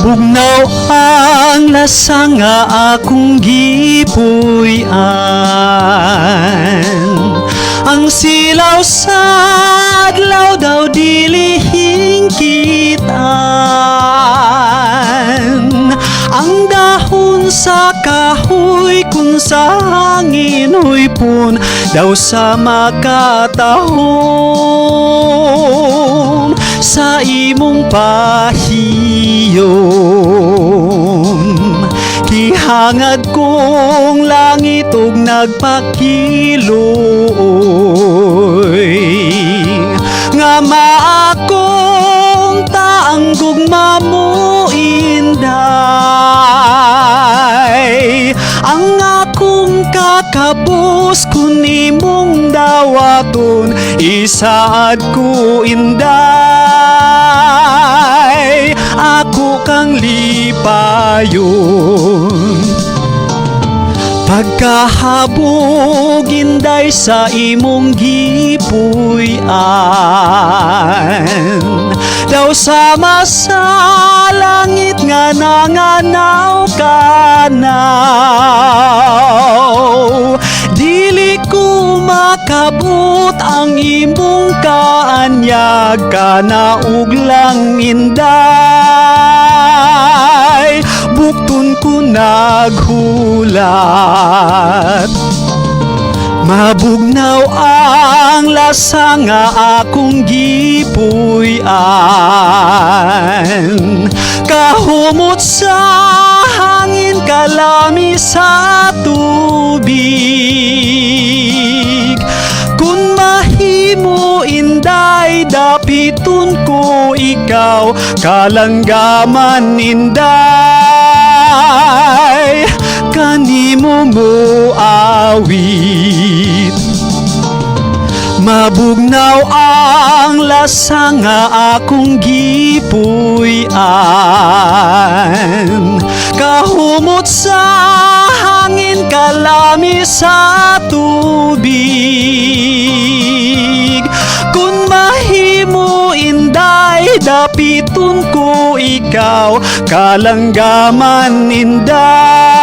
Bugnaw ang lasa nga akong gipuy-an. Ang silaw sa adlaw daw dili hingkitan. Ang dahon sa kahoy kung sa hangin huypon daw sa makatahom sa imong pahiyom. Gihangad kong langit ug nagpakiloy nga maakong taang gugma mo inday. Ang akong kakabus kun imong dawaton isaad ko inday. Ako kang lipayon pagkahabog inday sa imong gipuy-an. Daw sama sa langit nga nanganaw kanaw. Dili ko makabut ang imong kaanyag kana ug lang inday. Bukton ko naghulat, mabugnaw ang lasa nga akong gipuy-an. Kahumot sa hangin, kalami sa tubig. Kung mahimo inday, dapiton ko ikaw, kalanggaman inday. Kanimo mo awit, mabugnaw ang lasa nga akong gipuy-an. Kahumot sa hangin, kalami sa tubig. Kung mahimo inday, dapiton ko ikaw, kalanggaman inday.